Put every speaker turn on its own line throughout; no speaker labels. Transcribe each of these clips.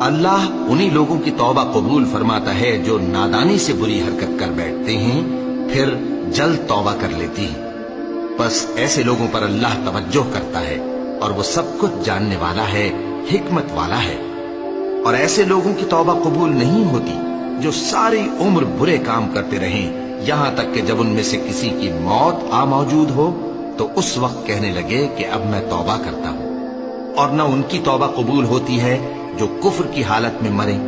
اللہ انہی لوگوں کی توبہ قبول فرماتا ہے جو نادانی سے بری حرکت کر بیٹھتے ہیں پھر جلد توبہ کر لیتی ہیں، بس ایسے لوگوں پر اللہ توجہ کرتا ہے اور وہ سب کچھ جاننے والا ہے، حکمت والا ہے۔ اور ایسے لوگوں کی توبہ قبول نہیں ہوتی جو ساری عمر برے کام کرتے رہیں یہاں تک کہ جب ان میں سے کسی کی موت آ موجود ہو تو اس وقت کہنے لگے کہ اب میں توبہ کرتا ہوں۔ اور نہ ان کی توبہ قبول ہوتی ہے جو کفر کی حالت میں مریں۔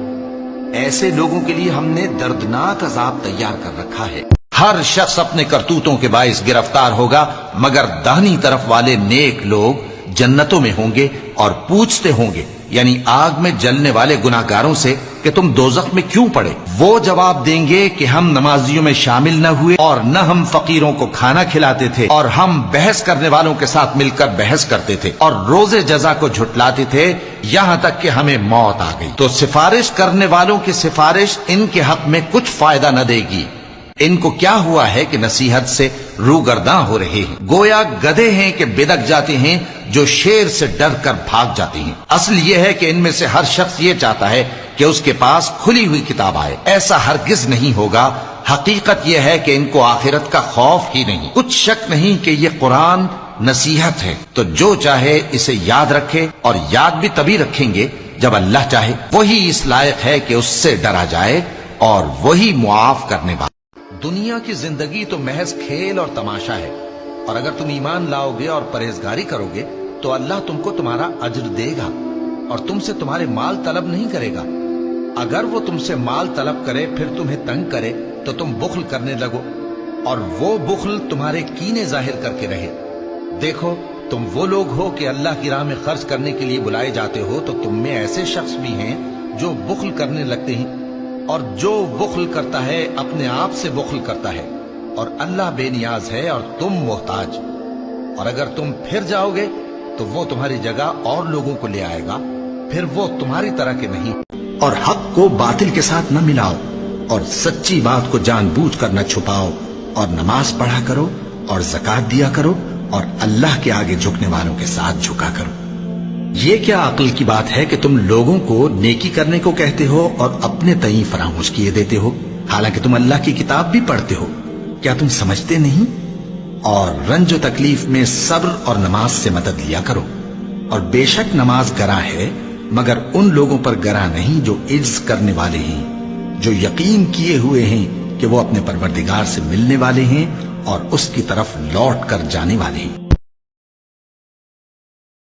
ایسے لوگوں کے لیے ہم نے دردناک عذاب تیار کر رکھا ہے۔ ہر شخص اپنے کرتوتوں کے باعث گرفتار ہوگا، مگر داہنی طرف والے نیک لوگ جنتوں میں ہوں گے اور پوچھتے ہوں گے، یعنی آگ میں جلنے والے گناہگاروں سے، کہ تم دوزخ میں کیوں پڑے؟ وہ جواب دیں گے کہ ہم نمازیوں میں شامل نہ ہوئے اور نہ ہم فقیروں کو کھانا کھلاتے تھے اور ہم بحث کرنے والوں کے ساتھ مل کر بحث کرتے تھے اور روز جزا کو جھٹلاتے تھے یہاں تک کہ ہمیں موت آ گئی۔ تو سفارش کرنے والوں کی سفارش ان کے حق میں کچھ فائدہ نہ دے گی۔ ان کو کیا ہوا ہے کہ نصیحت سے روگرداں ہو رہے ہیں، گویا گدھے ہیں کہ بدک جاتے ہیں جو شیر سے ڈر کر بھاگ جاتے ہیں۔ اصل یہ ہے کہ ان میں سے ہر شخص یہ چاہتا ہے کہ اس کے پاس کھلی ہوئی کتاب آئے، ایسا ہرگز نہیں ہوگا۔ حقیقت یہ ہے کہ ان کو آخرت کا خوف ہی نہیں۔ کچھ شک نہیں کہ یہ قرآن نصیحت ہے، تو جو چاہے اسے یاد رکھے، اور یاد بھی تبھی رکھیں گے جب اللہ چاہے۔ وہی اس لائق ہے کہ اس سے ڈرا جائے اور وہی معاف کرنے والا۔ دنیا کی زندگی تو محض کھیل اور تماشا ہے، اور اگر تم ایمان لاؤ گے اور پرہیزگاری کرو گے تو اللہ تم کو تمہارا اجر دے گا اور تم سے تمہارے مال طلب نہیں کرے گا۔ اگر وہ تم سے مال طلب کرے پھر تمہیں تنگ کرے تو تم بخل کرنے لگو، اور وہ بخل تمہارے کینے ظاہر کر کے رہے۔ دیکھو تم وہ لوگ ہو کہ اللہ کی راہ میں خرچ کرنے کے لیے بلائے جاتے ہو، تو تم میں ایسے شخص بھی ہیں جو بخل کرنے لگتے ہیں، اور جو بخل کرتا ہے اپنے آپ سے بخل کرتا ہے، اور اللہ بے نیاز ہے اور تم محتاج۔ اور اگر تم پھر جاؤ گے تو وہ تمہاری جگہ اور لوگوں کو لے آئے گا، پھر وہ تمہاری طرح کے نہیں۔ اور حق کو باطل کے ساتھ نہ ملاؤ، اور سچی بات کو جان بوجھ کر نہ چھپاؤ، اور نماز پڑھا کرو اور زکوٰۃ دیا کرو، اور اللہ کے آگے جھکنے والوں کے ساتھ جھکا کرو۔ یہ کیا عقل کی بات ہے کہ تم لوگوں کو نیکی کرنے کو کہتے ہو اور اپنے تئیں فراموش کیے دیتے ہو، حالانکہ تم اللہ کی کتاب بھی پڑھتے ہو؟ کیا تم سمجھتے نہیں؟ اور رنج و تکلیف میں صبر اور نماز سے مدد لیا کرو، اور بے شک نماز گراں ہے، مگر ان لوگوں پر گراں نہیں جو عجز کرنے والے ہیں، جو یقین کیے ہوئے ہیں کہ وہ اپنے پروردگار سے ملنے والے ہیں اور اس کی طرف لوٹ کر جانے والے ہیں۔